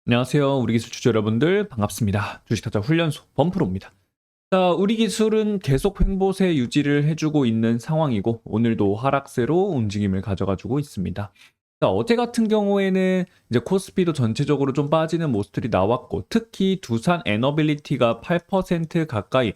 안녕하세요. 우리 기술 주주 여러분들 반갑습니다. 주식타짜 훈련소 범프로입니다. 자, 우리 기술은 계속 횡보세 유지를 해주고 있는 상황이고 오늘도 하락세로 움직임을 가져가지고 있습니다. 자, 어제 같은 경우에는 이제 코스피도 전체적으로 좀 빠지는 모습들이 나왔고 특히 두산 에너빌리티가 8% 가까이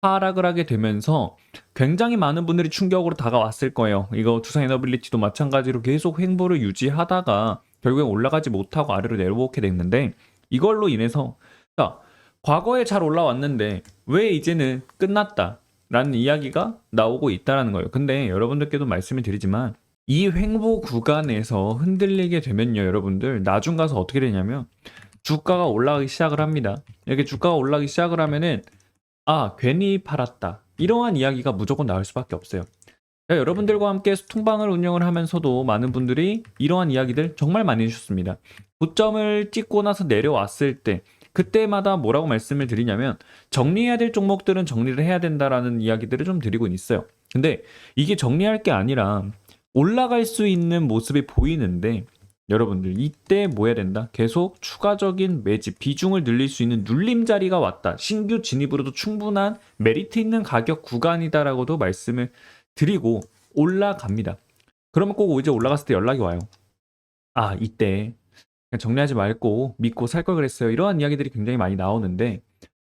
하락을 하게 되면서 굉장히 많은 분들이 충격으로 다가왔을 거예요. 이거 두산 에너빌리티도 마찬가지로 계속 횡보를 유지하다가 결국엔 올라가지 못하고 아래로 내려오게 됐는데 이걸로 인해서 자, 과거에 잘 올라왔는데 왜 이제는 끝났다 라는 이야기가 나오고 있다는 거예요. 근데 여러분들께도 말씀을 드리지만 이 횡보 구간에서 흔들리게 되면요, 여러분들 나중 가서 어떻게 되냐면 주가가 올라가기 시작을 합니다. 이렇게 주가가 올라가기 시작을 하면은 괜히 팔았다, 이러한 이야기가 무조건 나올 수밖에 없어요. 자, 여러분들과 함께 통방을 운영을 하면서도 많은 분들이 이러한 이야기들 정말 많이 해주셨습니다. 고점을 찍고 나서 내려왔을 때 그때마다 뭐라고 말씀을 드리냐면 정리해야 될 종목들은 정리를 해야 된다라는 이야기들을 좀 드리고 있어요. 근데 이게 정리할 게 아니라 올라갈 수 있는 모습이 보이는데 여러분들 이때 뭐 해야 된다? 계속 추가적인 매집 비중을 늘릴 수 있는 눌림 자리가 왔다. 신규 진입으로도 충분한 메리트 있는 가격 구간이다라고도 말씀을 드리고 올라갑니다. 그러면 꼭 이제 올라갔을 때 연락이 와요. 이때 그냥 정리하지 말고 믿고 살 걸 그랬어요. 이러한 이야기들이 굉장히 많이 나오는데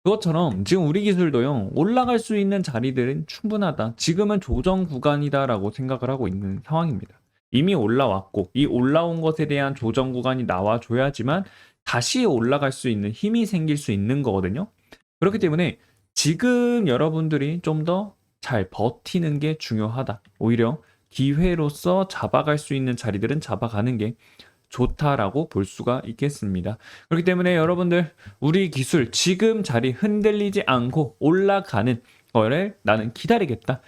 그것처럼 지금 우리 기술도요, 올라갈 수 있는 자리들은 충분하다. 지금은 조정 구간이다라고 생각을 하고 있는 상황입니다. 이미 올라왔고 이 올라온 것에 대한 조정 구간이 나와줘야지만 다시 올라갈 수 있는 힘이 생길 수 있는 거거든요. 그렇기 때문에 지금 여러분들이 좀 더 잘 버티는 게 중요하다. 오히려 기회로서 잡아갈 수 있는 자리들은 잡아가는 게 좋다라고 볼 수가 있겠습니다. 그렇기 때문에 여러분들 우리 기술 지금 자리 흔들리지 않고 올라가는 거를 나는 기다리겠다.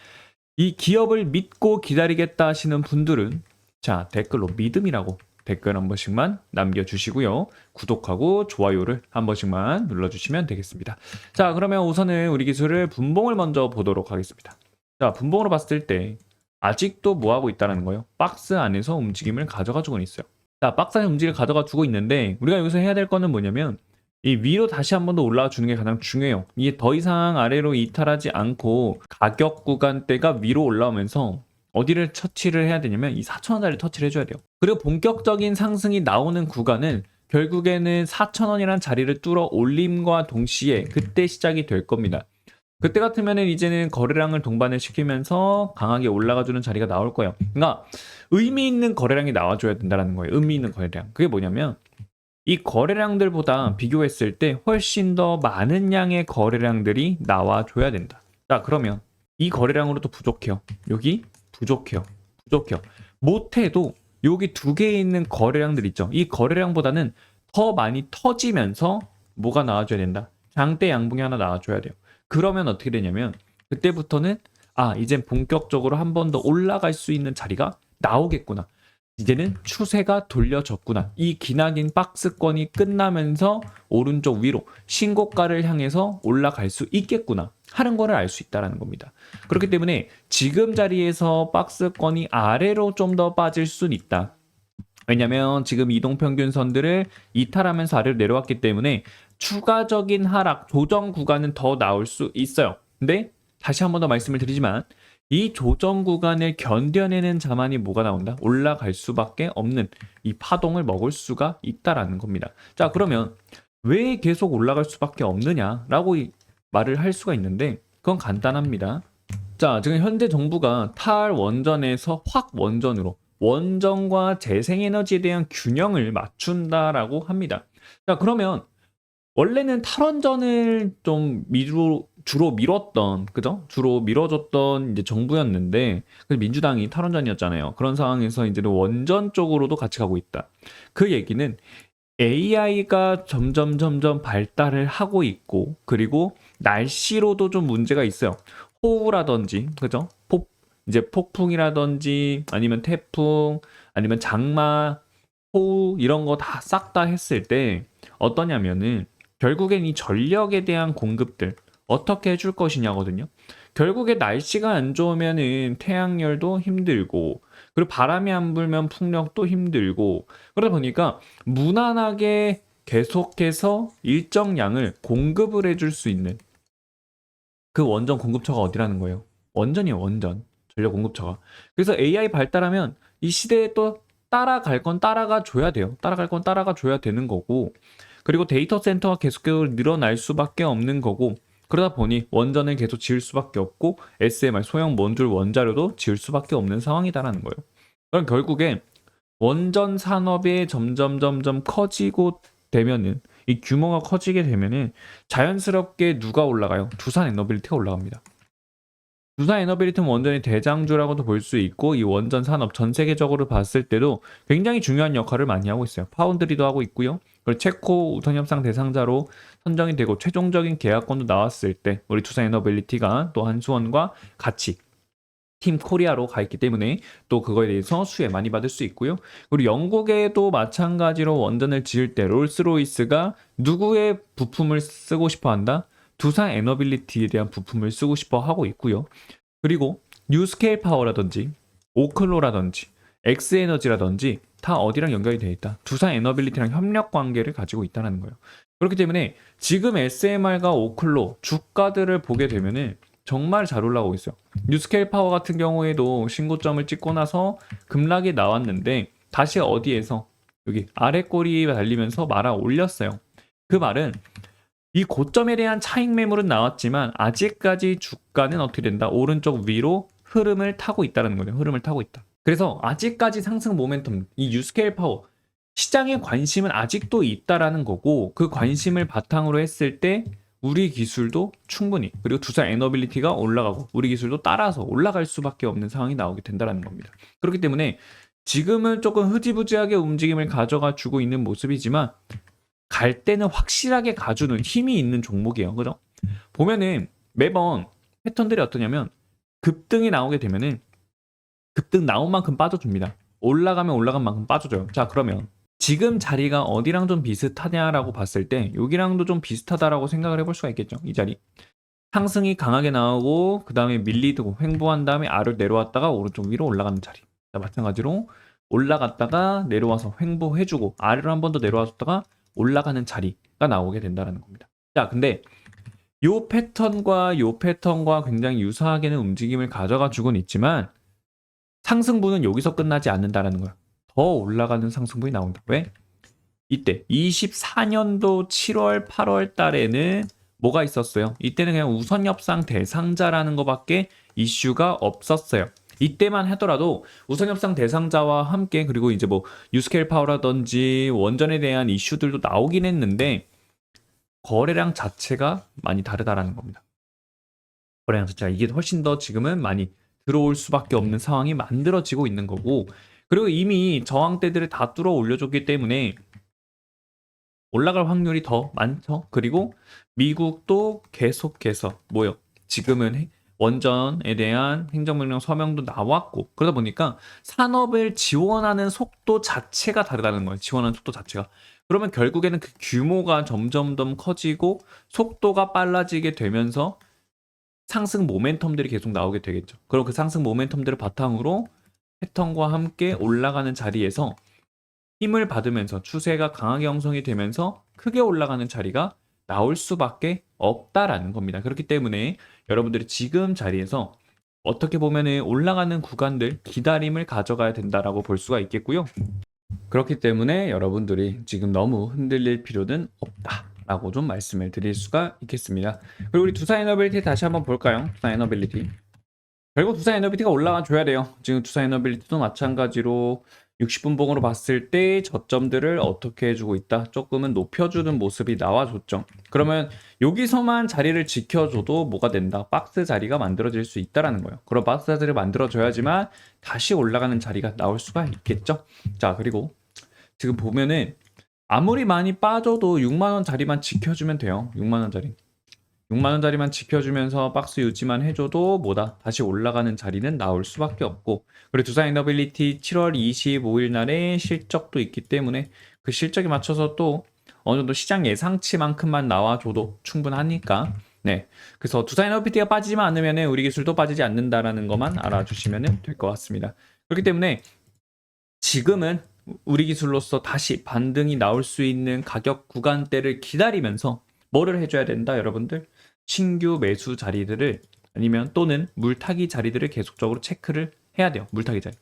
이 기업을 믿고 기다리겠다 하시는 분들은 자, 댓글로 믿음이라고 댓글 한 번씩만 남겨주시고요. 구독하고 좋아요를 한 번씩만 눌러주시면 되겠습니다. 자, 그러면 우선은 우리 기술을 분봉을 먼저 보도록 하겠습니다. 자, 분봉으로 봤을 때 아직도 뭐 하고 있다는 거예요? 박스 안에서 움직임을 가져가지고 있어요. 자, 박스 안에 움직임을 가져가지고 있는데 우리가 여기서 해야 될 거는 뭐냐면 이 위로 다시 한 번 더 올라와 주는 게 가장 중요해요. 이게 더 이상 아래로 이탈하지 않고 가격 구간대가 위로 올라오면서 어디를 터치를 해야 되냐면 이 4,000원짜리 터치를 해줘야 돼요. 그리고 본격적인 상승이 나오는 구간은 결국에는 4,000원이라는 자리를 뚫어 올림과 동시에 그때 시작이 될 겁니다. 그때 같으면은 이제는 거래량을 동반을 시키면서 강하게 올라가주는 자리가 나올 거예요. 그러니까 의미 있는 거래량이 나와줘야 된다는 거예요. 의미 있는 거래량. 그게 뭐냐면 이 거래량들보다 비교했을 때 훨씬 더 많은 양의 거래량들이 나와줘야 된다. 자, 그러면 이 거래량으로도 부족해요. 여기 부족해요. 못해도 여기 두 개에 있는 거래량들 있죠. 이 거래량보다는 더 많이 터지면서 뭐가 나와줘야 된다. 장대 양봉이 하나 나와줘야 돼요. 그러면 어떻게 되냐면 그때부터는 이젠 본격적으로 한 번 더 올라갈 수 있는 자리가 나오겠구나. 이제는 추세가 돌려졌구나. 이 기나긴 박스권이 끝나면서 오른쪽 위로 신고가를 향해서 올라갈 수 있겠구나 하는 거를 알 수 있다는 겁니다. 그렇기 때문에 지금 자리에서 박스권이 아래로 좀 더 빠질 수는 있다. 왜냐면 지금 이동평균선들을 이탈하면서 아래로 내려왔기 때문에 추가적인 하락, 조정 구간은 더 나올 수 있어요. 근데 다시 한 번 더 말씀을 드리지만 이 조정 구간을 견뎌내는 자만이 뭐가 나온다? 올라갈 수밖에 없는 이 파동을 먹을 수가 있다라는 겁니다. 자, 그러면 왜 계속 올라갈 수밖에 없느냐라고 말을 할 수가 있는데 그건 간단합니다. 자, 지금 현재 정부가 탈원전에서 확원전으로 원전과 재생에너지에 대한 균형을 맞춘다라고 합니다. 자, 그러면 원래는 탈원전을 좀 주로 밀었던, 그죠? 주로 밀어줬던 이제 정부였는데, 민주당이 탈원전이었잖아요. 그런 상황에서 이제는 원전 쪽으로도 같이 가고 있다. 그 얘기는 AI가 점점 발달을 하고 있고, 그리고 날씨로도 좀 문제가 있어요. 호우라든지, 그죠? 이제 폭풍이라든지, 아니면 태풍, 아니면 장마, 호우, 이런 거 다 싹 다 했을 때, 어떠냐면은, 결국엔 이 전력에 대한 공급들 어떻게 해줄 것이냐거든요. 결국에 날씨가 안 좋으면은 태양열도 힘들고 그리고 바람이 안 불면 풍력도 힘들고 그러다 보니까 무난하게 계속해서 일정량을 공급을 해줄 수 있는 그 원전 공급처가 어디라는 거예요? 원전이에요, 원전. 전력 공급처가. 그래서 AI 발달하면 이 시대에 또 따라갈 건 따라가 줘야 돼요. 따라갈 건 따라가 줘야 되는 거고, 그리고 데이터 센터가 계속해서 늘어날 수밖에 없는 거고, 그러다 보니 원전을 계속 지을 수밖에 없고 SMR 소형 모듈 원자료도 지을 수밖에 없는 상황이다라는 거예요. 그럼 결국에 원전 산업이 점점 커지고 되면은, 이 규모가 커지게 되면은 자연스럽게 누가 올라가요? 두산 에너빌리티가 올라갑니다. 두산 에너빌리티는 원전의 대장주라고도 볼 수 있고, 이 원전 산업 전 세계적으로 봤을 때도 굉장히 중요한 역할을 많이 하고 있어요. 파운드리도 하고 있고요. 그리고 체코 우선협상 대상자로 선정이 되고 최종적인 계약권도 나왔을 때 우리 두산 에너빌리티가 또 한수원과 같이 팀 코리아로 가 있기 때문에 또 그거에 대해서 수혜 많이 받을 수 있고요. 그리고 영국에도 마찬가지로 원전을 지을 때 롤스로이스가 누구의 부품을 쓰고 싶어 한다? 두산 에너빌리티에 대한 부품을 쓰고 싶어 하고 있고요. 그리고 뉴스케일 파워라든지 오클로라든지 엑스에너지라든지 다 어디랑 연결이 되어 있다. 두산 에너빌리티랑 협력 관계를 가지고 있다는 거예요. 그렇기 때문에 지금 SMR과 오클로 주가들을 보게 되면은 정말 잘 올라가고 있어요. 뉴스케일 파워 같은 경우에도 신고점을 찍고 나서 급락이 나왔는데 다시 어디에서 여기 아래 꼬리에 달리면서 말아 올렸어요. 그 말은 이 고점에 대한 차익 매물은 나왔지만 아직까지 주가는 어떻게 된다? 오른쪽 위로 흐름을 타고 있다는 거예요. 흐름을 타고 있다. 그래서 아직까지 상승 모멘텀, 이 뉴스케일 파워 시장의 관심은 아직도 있다라는 거고, 그 관심을 바탕으로 했을 때 우리 기술도 충분히, 그리고 두산 에너빌리티가 올라가고 우리 기술도 따라서 올라갈 수밖에 없는 상황이 나오게 된다는 겁니다. 그렇기 때문에 지금은 조금 흐지부지하게 움직임을 가져가 주고 있는 모습이지만 갈 때는 확실하게 가주는 힘이 있는 종목이에요. 그죠? 보면은 매번 패턴들이 어떠냐면 급등이 나오게 되면은 급등 나온 만큼 빠져줍니다. 올라가면 올라간 만큼 빠져줘요. 자, 그러면 지금 자리가 어디랑 좀 비슷하냐라고 봤을 때 여기랑도 좀 비슷하다라고 생각을 해볼 수가 있겠죠. 이 자리. 상승이 강하게 나오고 그 다음에 밀리고 횡보한 다음에 아래로 내려왔다가 오른쪽 위로 올라가는 자리. 자, 마찬가지로 올라갔다가 내려와서 횡보해주고 아래로 한 번 더 내려왔다가 올라가는 자리가 나오게 된다는 겁니다. 자, 근데 요 패턴과 굉장히 유사하게는 움직임을 가져가 주곤 있지만 상승분은 여기서 끝나지 않는다라는 거예요. 더 올라가는 상승분이 나온다. 왜? 이때 24년도 7월, 8월 달에는 뭐가 있었어요? 이때는 그냥 우선협상 대상자라는 것밖에 이슈가 없었어요. 이때만 하더라도 우선협상 대상자와 함께 그리고 이제 뭐 뉴스케일 파워라든지 원전에 대한 이슈들도 나오긴 했는데 거래량 자체가 많이 다르다라는 겁니다. 거래량 자체가 이게 훨씬 더 지금은 많이 들어올 수밖에 없는 상황이 만들어지고 있는 거고, 그리고 이미 저항대들을 다 뚫어 올려줬기 때문에 올라갈 확률이 더 많죠. 그리고 미국도 계속해서 뭐요? 지금은 원전에 대한 행정명령 서명도 나왔고, 그러다 보니까 산업을 지원하는 속도 자체가 다르다는 거예요. 지원하는 속도 자체가. 그러면 결국에는 그 규모가 점점 더 커지고 속도가 빨라지게 되면서 상승 모멘텀들이 계속 나오게 되겠죠. 그럼 그 상승 모멘텀들을 바탕으로 패턴과 함께 올라가는 자리에서 힘을 받으면서 추세가 강하게 형성이 되면서 크게 올라가는 자리가 나올 수밖에 없다라는 겁니다. 그렇기 때문에 여러분들이 지금 자리에서 어떻게 보면 올라가는 구간들 기다림을 가져가야 된다라고 볼 수가 있겠고요. 그렇기 때문에 여러분들이 지금 너무 흔들릴 필요는 없다라고 좀 말씀을 드릴 수가 있겠습니다. 그리고 우리 두산 에너빌리티 다시 한번 볼까요? 두산 에너빌리티. 결국 두산 에너빌리티가 올라가 줘야 돼요. 지금 두산 에너빌리티도 마찬가지로 60분 봉으로 봤을 때 저점들을 어떻게 해주고 있다? 조금은 높여주는 모습이 나와줬죠. 그러면 여기서만 자리를 지켜줘도 뭐가 된다? 박스 자리가 만들어질 수 있다라는 거예요. 그런 박스 자리를 만들어줘야지만 다시 올라가는 자리가 나올 수가 있겠죠. 자, 그리고 지금 보면은 아무리 많이 빠져도 6만원 자리만 지켜주면 돼요. 6만원 자리. 6만원짜리만 지켜주면서 박스 유지만 해줘도 뭐다? 다시 올라가는 자리는 나올 수밖에 없고, 그리고 두산 에너빌리티 7월 25일 날에 실적도 있기 때문에 그 실적에 맞춰서 또 어느 정도 시장 예상치만큼만 나와줘도 충분하니까, 네. 그래서 두산 에너빌리티가 빠지지만 않으면 우리 기술도 빠지지 않는다라는 것만 알아주시면 될 것 같습니다. 그렇기 때문에 지금은 우리 기술로서 다시 반등이 나올 수 있는 가격 구간대를 기다리면서 뭐를 해줘야 된다, 여러분들? 신규 매수 자리들을 아니면 또는 물타기 자리들을 계속적으로 체크를 해야 돼요. 물타기 자리.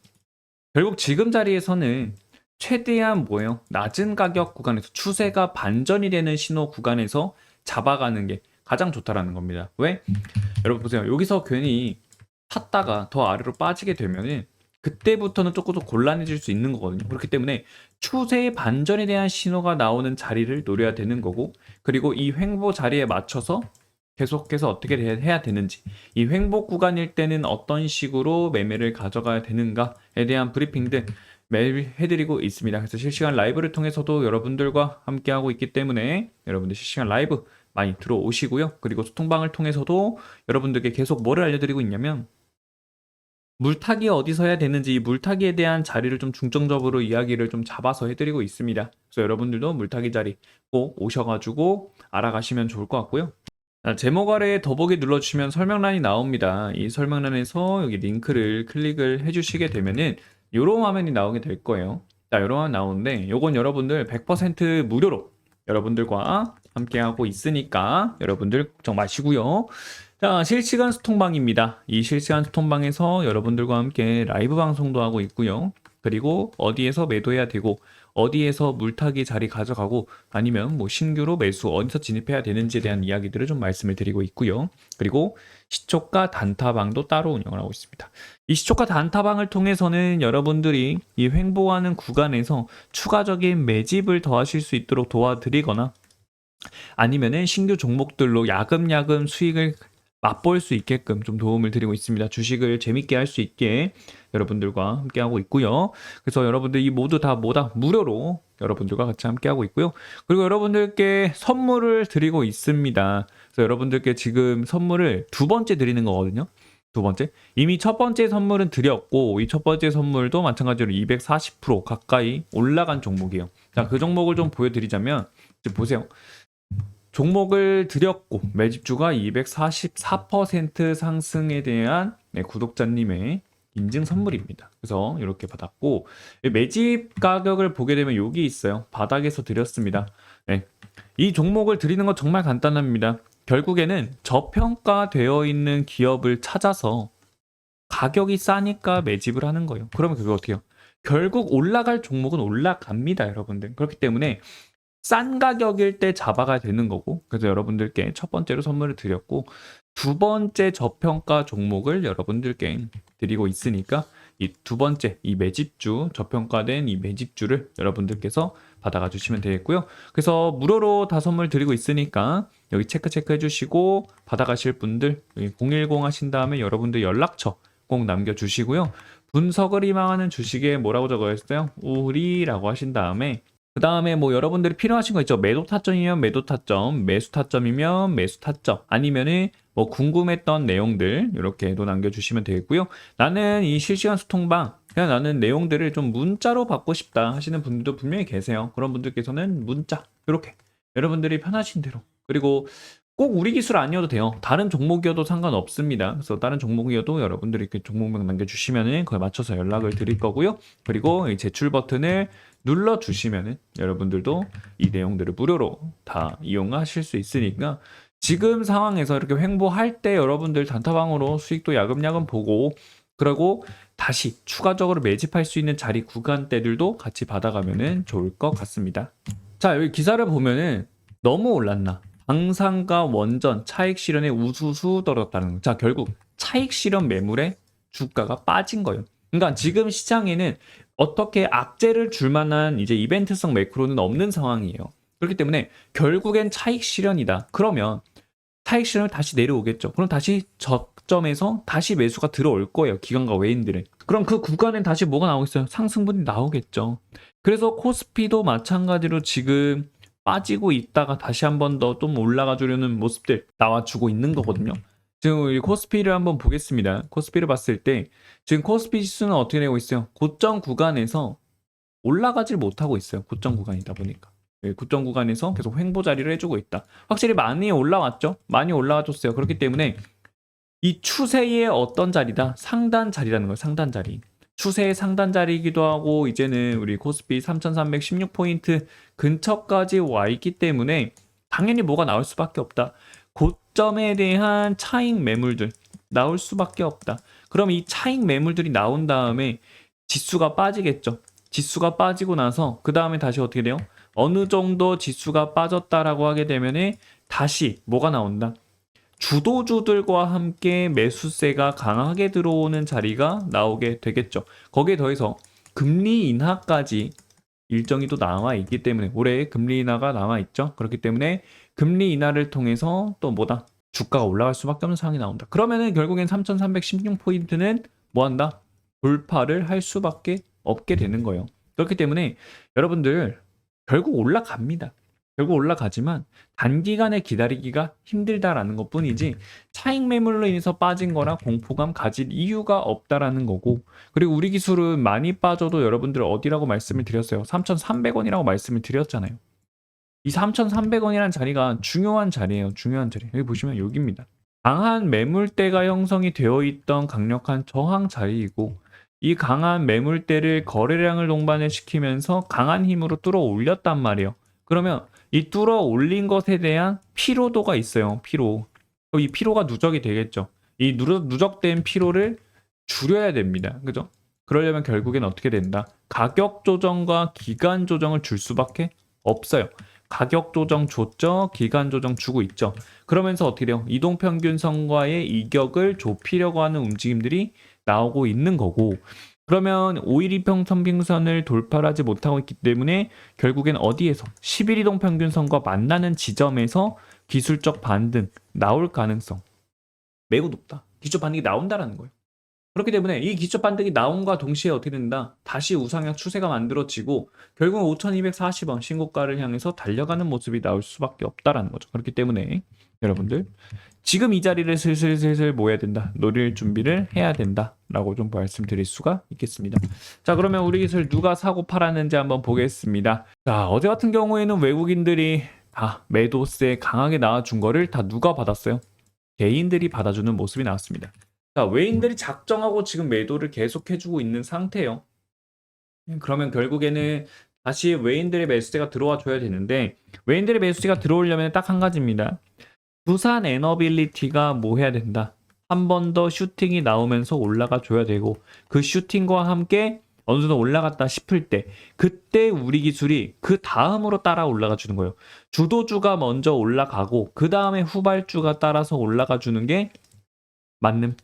결국 지금 자리에서는 최대한 뭐예요? 낮은 가격 구간에서 추세가 반전이 되는 신호 구간에서 잡아가는 게 가장 좋다라는 겁니다. 왜? 여러분 보세요. 여기서 괜히 탔다가 더 아래로 빠지게 되면은 그때부터는 조금 더 곤란해질 수 있는 거거든요. 그렇기 때문에 추세의 반전에 대한 신호가 나오는 자리를 노려야 되는 거고, 그리고 이 횡보 자리에 맞춰서 계속해서 어떻게 해야 되는지, 이 횡보 구간일 때는 어떤 식으로 매매를 가져가야 되는가에 대한 브리핑들 매일 해드리고 있습니다. 그래서 실시간 라이브를 통해서도 여러분들과 함께하고 있기 때문에 여러분들 실시간 라이브 많이 들어오시고요. 그리고 소통방을 통해서도 여러분들께 계속 뭐를 알려드리고 있냐면, 물타기 어디서 해야 되는지, 이 물타기에 대한 자리를 좀 중점적으로 이야기를 좀 잡아서 해드리고 있습니다. 그래서 여러분들도 물타기 자리 꼭 오셔가지고 알아가시면 좋을 것 같고요. 제목 아래에 더보기 눌러주시면 설명란이 나옵니다. 이 설명란에서 여기 링크를 클릭을 해주시게 되면은 이런 화면이 나오게 될 거예요. 자, 이런 화면 나오는데 요건 여러분들 100% 무료로 여러분들과 함께하고 있으니까 여러분들 걱정 마시고요. 자, 실시간 소통방입니다. 이 실시간 소통방에서 여러분들과 함께 라이브 방송도 하고 있고요. 그리고 어디에서 매도해야 되고 어디에서 물타기 자리 가져가고 아니면 뭐 신규로 매수 어디서 진입해야 되는지에 대한 이야기들을 좀 말씀을 드리고 있고요. 그리고 시초가 단타방도 따로 운영을 하고 있습니다. 이 시초가 단타방을 통해서는 여러분들이 이 횡보하는 구간에서 추가적인 매집을 더하실 수 있도록 도와드리거나 아니면은 신규 종목들로 야금야금 수익을 맛볼 수 있게끔 좀 도움을 드리고 있습니다. 주식을 재밌게 할 수 있게 여러분들과 함께하고 있고요. 그래서 여러분들 이 모두 다 뭐다? 무료로 여러분들과 같이 함께하고 있고요. 그리고 여러분들께 선물을 드리고 있습니다. 그래서 여러분들께 지금 선물을 두 번째 드리는 거거든요. 두 번째. 이미 첫 번째 선물은 드렸고 이 첫 번째 선물도 마찬가지로 240% 가까이 올라간 종목이에요. 자, 그 종목을 좀 보여드리자면 이제 보세요. 종목을 드렸고 매집주가 244% 상승에 대한 구독자님의 인증 선물입니다. 그래서 이렇게 받았고 매집 가격을 보게 되면 여기 있어요. 바닥에서 드렸습니다. 네. 이 종목을 드리는 건 정말 간단합니다. 결국에는 저평가되어 있는 기업을 찾아서 가격이 싸니까 매집을 하는 거예요. 그러면 그게 어떻게 해요? 결국 올라갈 종목은 올라갑니다, 여러분들. 그렇기 때문에 싼 가격일 때 잡아가야 되는 거고, 그래서 여러분들께 첫 번째로 선물을 드렸고 두 번째 저평가 종목을 여러분들께 드리고 있으니까 이 두 번째 이 매집주, 저평가된 이 매집주를 여러분들께서 받아가 주시면 되겠고요. 그래서 무료로 다 선물 드리고 있으니까 여기 체크해 주시고 받아가실 분들 여기 010 하신 다음에 여러분들 연락처 꼭 남겨주시고요. 분석을 희망하는 주식에 뭐라고 적어있어요? 우리라고 하신 다음에 그 다음에 뭐 여러분들이 필요하신 거 있죠. 매도 타점이면 매도 타점, 매수 타점이면 매수 타점, 아니면은 뭐 궁금했던 내용들 이렇게도 남겨주시면 되겠고요. 나는 이 실시간 소통방 그냥 나는 내용들을 좀 문자로 받고 싶다 하시는 분들도 분명히 계세요. 그런 분들께서는 문자 이렇게 여러분들이 편하신 대로, 그리고 꼭 우리 기술 아니어도 돼요. 다른 종목이어도 상관없습니다. 그래서 다른 종목이어도 여러분들이 이렇게 종목명 남겨주시면은 그에 맞춰서 연락을 드릴 거고요. 그리고 이 제출 버튼을 눌러주시면은 여러분들도 이 내용들을 무료로 다 이용하실 수 있으니까 지금 상황에서 이렇게 횡보할 때 여러분들 단타방으로 수익도 야금야금 보고 그리고 다시 추가적으로 매집할 수 있는 자리 구간대들도 같이 받아가면은 좋을 것 같습니다. 자, 여기 기사를 보면은 너무 올랐나? 방산과 원전 차익 실현에 우수수 떨어졌다는 거. 자, 결국 차익 실현 매물에 주가가 빠진 거예요. 그러니까 지금 시장에는 어떻게 악재를 줄 만한 이제 이벤트성 매크로는 없는 상황이에요. 그렇기 때문에 결국엔 차익 실현이다. 그러면 차익 실현을 다시 내려오겠죠. 그럼 다시 저점에서 다시 매수가 들어올 거예요. 기관과 외인들은. 그럼 그 구간엔 다시 뭐가 나오겠어요? 상승분이 나오겠죠. 그래서 코스피도 마찬가지로 지금 빠지고 있다가 다시 한 번 더 좀 올라가 주려는 모습들 나와주고 있는 거거든요. 지금 이 코스피를 한번 보겠습니다. 코스피를 봤을 때 지금 코스피 지수는 어떻게 되고 있어요? 고점 구간에서 올라가질 못하고 있어요. 고점 구간이다 보니까. 고점 구간에서 계속 횡보 자리를 해주고 있다. 확실히 많이 올라왔죠? 많이 올라와줬어요. 그렇기 때문에 이 추세의 어떤 자리다? 상단 자리라는 거예요. 상단 자리. 추세의 상단 자리이기도 하고 이제는 우리 코스피 3316포인트 근처까지 와 있기 때문에 당연히 뭐가 나올 수밖에 없다. 고점에 대한 차익 매물들 나올 수밖에 없다. 그럼 이 차익 매물들이 나온 다음에 지수가 빠지겠죠. 지수가 빠지고 나서 그 다음에 다시 어떻게 돼요? 어느 정도 지수가 빠졌다라고 하게 되면은 다시 뭐가 나온다? 주도주들과 함께 매수세가 강하게 들어오는 자리가 나오게 되겠죠. 거기에 더해서 금리 인하까지 일정이 또 남아 있기 때문에 올해 금리 인하가 남아 있죠. 그렇기 때문에 금리 인하를 통해서 또 뭐다? 주가가 올라갈 수밖에 없는 상황이 나온다. 그러면은 결국엔 3316포인트는 뭐 한다? 돌파를 할 수밖에 없게 되는 거예요. 그렇기 때문에 여러분들 결국 올라갑니다. 결국 올라가지만 단기간에 기다리기가 힘들다라는 것 뿐이지 차익 매물로 인해서 빠진 거나 공포감 가질 이유가 없다라는 거고, 그리고 우리 기술은 많이 빠져도 여러분들 어디라고 말씀을 드렸어요? 3,300원이라고 말씀을 드렸잖아요. 이 3,300원이라는 자리가 중요한 자리예요. 중요한 자리. 여기 보시면 여기입니다. 강한 매물대가 형성이 되어 있던 강력한 저항 자리이고, 이 강한 매물대를 거래량을 동반을 시키면서 강한 힘으로 뚫어 올렸단 말이에요. 그러면 이 뚫어 올린 것에 대한 피로도가 있어요. 피로. 이 피로가 누적이 되겠죠. 이 누적된 피로를 줄여야 됩니다. 그죠? 그러려면 결국엔 어떻게 된다? 가격 조정과 기간 조정을 줄 수밖에 없어요. 가격 조정 줬죠. 기간 조정 주고 있죠. 그러면서 어떻게 돼요? 이동평균선과의 이격을 좁히려고 하는 움직임들이 나오고 있는 거고, 그러면 5일 이평선빙선을 돌파하지 못하고 있기 때문에 결국엔 어디에서 10일 이동평균선과 만나는 지점에서 기술적 반등 나올 가능성 매우 높다. 기술적 반등이 나온다라는 거예요. 그렇기 때문에 이 기술적 반등이 나온과 동시에 어떻게 된다? 다시 우상향 추세가 만들어지고 결국 5,240원 신고가를 향해서 달려가는 모습이 나올 수밖에 없다라는 거죠. 그렇기 때문에 여러분들 지금 이 자리를 슬슬 뭐 해야 된다? 노릴 준비를 해야 된다라고 좀 말씀드릴 수가 있겠습니다. 자, 그러면 우리 기술 누가 사고 팔았는지 한번 보겠습니다. 자, 어제 같은 경우에는 외국인들이 다 매도세 강하게 나와준 거를 다 누가 받았어요? 개인들이 받아주는 모습이 나왔습니다. 자, 외인들이 작정하고 지금 매도를 계속해주고 있는 상태예요. 그러면 결국에는 다시 외인들의 매수세가 들어와 줘야 되는데, 외인들의 매수세가 들어오려면 딱 한 가지입니다. 부산 에너빌리티가 뭐 해야 된다? 한 번 더 슈팅이 나오면서 올라가 줘야 되고, 그 슈팅과 함께 어느 정도 올라갔다 싶을 때 그때 우리 기술이 그 다음으로 따라 올라가 주는 거예요. 주도주가 먼저 올라가고 그 다음에 후발주가 따라서 올라가 주는 게 맞는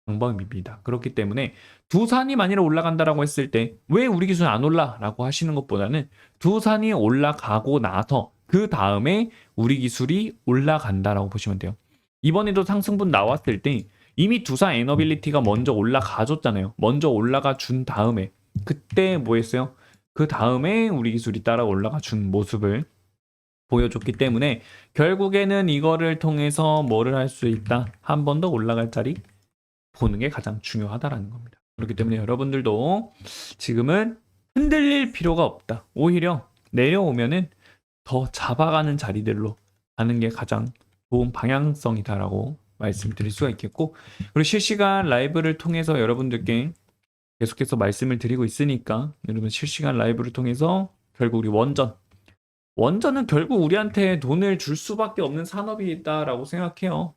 방법입니다. 그렇기 때문에 두산이 만일 올라간다라고 했을 때 왜 우리 기술은 안 올라라고 하시는 것보다는 두산이 올라가고 나서 그 다음에 우리 기술이 올라간다라고 보시면 돼요. 이번에도 상승분 나왔을 때 이미 두산 에너빌리티가 먼저 올라가 줬잖아요. 먼저 올라가 준 다음에 그때 뭐 했어요? 그 다음에 우리 기술이 따라 올라가 준 모습을 보여줬기 때문에 결국에는 이거를 통해서 뭐를 할 수 있다? 한 번 더 올라갈 자리 보는 게 가장 중요하다라는 겁니다. 그렇기 때문에 여러분들도 지금은 흔들릴 필요가 없다. 오히려 내려오면은 더 잡아가는 자리들로 가는 게 가장 좋은 방향성이다라고 말씀드릴 수가 있겠고, 그리고 실시간 라이브를 통해서 여러분들께 계속해서 말씀을 드리고 있으니까 여러분 실시간 라이브를 통해서 결국 우리 원전은 결국 우리한테 돈을 줄 수밖에 없는 산업이다라고 생각해요.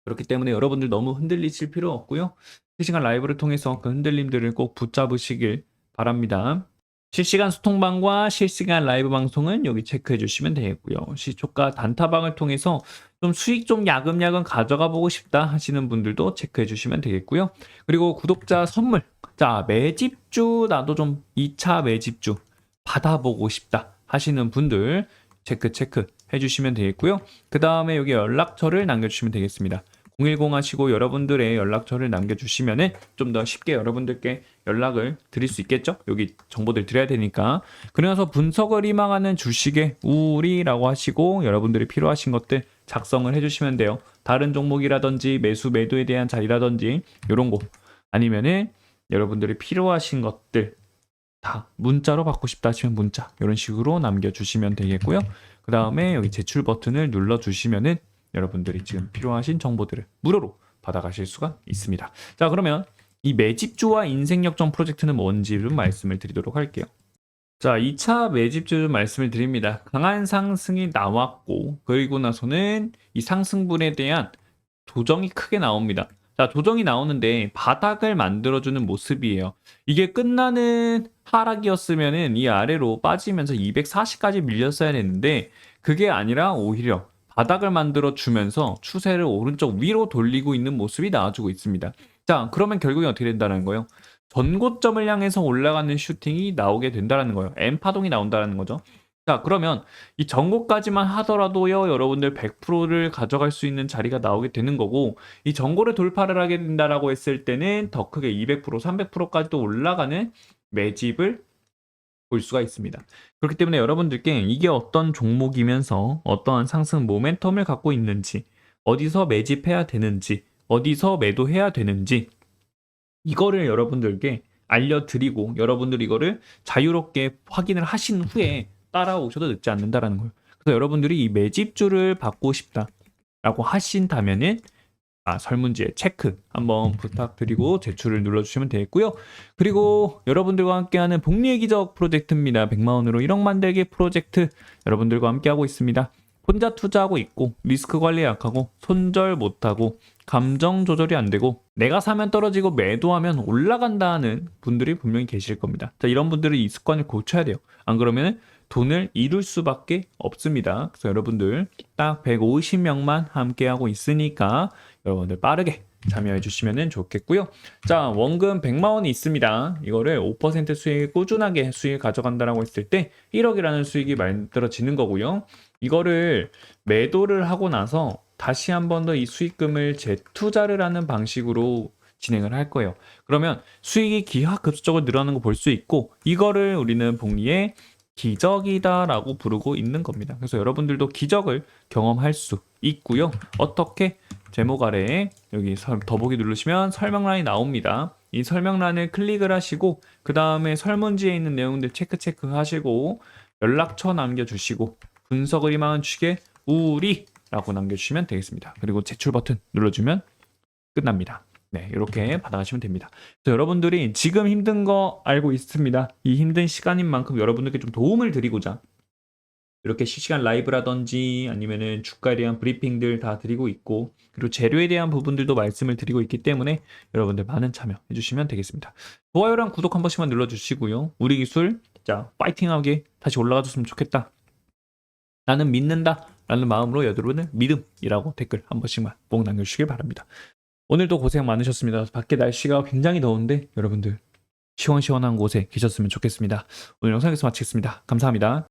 그렇기 때문에 여러분들 너무 흔들리실 필요 없고요. 실시간 라이브를 통해서 그 흔들림들을 꼭 붙잡으시길 바랍니다. 실시간 소통방과 실시간 라이브 방송은 여기 체크해 주시면 되겠고요. 시초가 단타방을 통해서 좀 수익 좀 야금야금 가져가 보고 싶다 하시는 분들도 체크해 주시면 되겠고요. 그리고 구독자 선물, 자, 매집주 나도 좀 2차 매집주 받아보고 싶다 하시는 분들 체크 해주시면 되겠고요. 그 다음에 여기 연락처를 남겨주시면 되겠습니다. 010 하시고 여러분들의 연락처를 남겨주시면 좀 더 쉽게 여러분들께 연락을 드릴 수 있겠죠? 여기 정보들 드려야 되니까. 그래서 분석을 희망하는 주식의 우리라고 하시고 여러분들이 필요하신 것들 작성을 해주시면 돼요. 다른 종목이라든지 매수 매도에 대한 자리라든지 이런 거, 아니면은 여러분들이 필요하신 것들 다 문자로 받고 싶다 하시면 문자 이런 식으로 남겨주시면 되겠고요. 그 다음에 여기 제출 버튼을 눌러주시면은 여러분들이 지금 필요하신 정보들을 무료로 받아가실 수가 있습니다. 자, 그러면 이 매집주와 인생역전 프로젝트는 뭔지 좀 말씀을 드리도록 할게요. 자, 2차 매집주 좀 말씀을 드립니다. 강한 상승이 나왔고, 그리고 나서는 이 상승분에 대한 조정이 크게 나옵니다. 자, 조정이 나오는데 바닥을 만들어주는 모습이에요. 이게 끝나는 하락이었으면은 이 아래로 빠지면서 240까지 밀렸어야 되는데, 그게 아니라 오히려 바닥을 만들어 주면서 추세를 오른쪽 위로 돌리고 있는 모습이 나와주고 있습니다. 자, 그러면 결국에 어떻게 된다는 거예요? 전고점을 향해서 올라가는 슈팅이 나오게 된다는 거예요. M파동이 나온다는 거죠. 자, 그러면 이 전고까지만 하더라도요, 여러분들 100%를 가져갈 수 있는 자리가 나오게 되는 거고, 이 전고를 돌파를 하게 된다라고 했을 때는 더 크게 200%, 300%까지도 올라가는 매집을 볼 수가 있습니다. 그렇기 때문에 여러분들께 이게 어떤 종목이면서 어떠한 상승 모멘텀을 갖고 있는지, 어디서 매집해야 되는지, 어디서 매도해야 되는지, 이거를 여러분들께 알려드리고 여러분들이 이거를 자유롭게 확인을 하신 후에 따라오셔도 늦지 않는다라는 거예요. 그래서 여러분들이 이 매집주를 받고 싶다라고 하신다면은 설문지에 체크 한번 부탁드리고 제출을 눌러주시면 되겠고요. 그리고 여러분들과 함께하는 복리의 기적 프로젝트입니다. 100만원으로 1억 만들기 프로젝트 여러분들과 함께하고 있습니다. 혼자 투자하고 있고 리스크 관리 약하고 손절 못하고 감정 조절이 안 되고 내가 사면 떨어지고 매도하면 올라간다는 분들이 분명히 계실 겁니다. 자, 이런 분들은 이 습관을 고쳐야 돼요. 안 그러면 돈을 잃을 수밖에 없습니다. 그래서 여러분들 딱 150명만 함께하고 있으니까 여러분들 빠르게 참여해 주시면 좋겠고요. 자, 원금 100만 원이 있습니다. 이거를 5% 수익 꾸준하게 수익 가져간다라고 했을 때 1억이라는 수익이 만들어지는 거고요. 이거를 매도를 하고 나서 다시 한 번 더 이 수익금을 재투자를 하는 방식으로 진행을 할 거예요. 그러면 수익이 기하급수적으로 늘어나는 거 볼 수 있고 이거를 우리는 복리의 기적이다라고 부르고 있는 겁니다. 그래서 여러분들도 기적을 경험할 수 있고요. 어떻게? 제목 아래에 여기 더보기 누르시면 설명란이 나옵니다. 이 설명란을 클릭을 하시고 그 다음에 설문지에 있는 내용들 체크 하시고 연락처 남겨주시고 분석을 희망하는 주식의 우리라고 남겨주시면 되겠습니다. 그리고 제출 버튼 눌러주면 끝납니다. 네, 이렇게 받아가시면 됩니다. 여러분들이 지금 힘든 거 알고 있습니다. 이 힘든 시간인 만큼 여러분들께 좀 도움을 드리고자 이렇게 실시간 라이브라든지 아니면은 주가에 대한 브리핑들 다 드리고 있고 그리고 재료에 대한 부분들도 말씀을 드리고 있기 때문에 여러분들 많은 참여 해주시면 되겠습니다. 좋아요랑 구독 한 번씩만 눌러주시고요. 우리 기술 자 파이팅하게 다시 올라가줬으면 좋겠다. 나는 믿는다 라는 마음으로 여러분을 믿음이라고 댓글 한 번씩만 꼭 남겨주시길 바랍니다. 오늘도 고생 많으셨습니다. 밖에 날씨가 굉장히 더운데 여러분들 시원시원한 곳에 계셨으면 좋겠습니다. 오늘 영상 여기서 마치겠습니다. 감사합니다.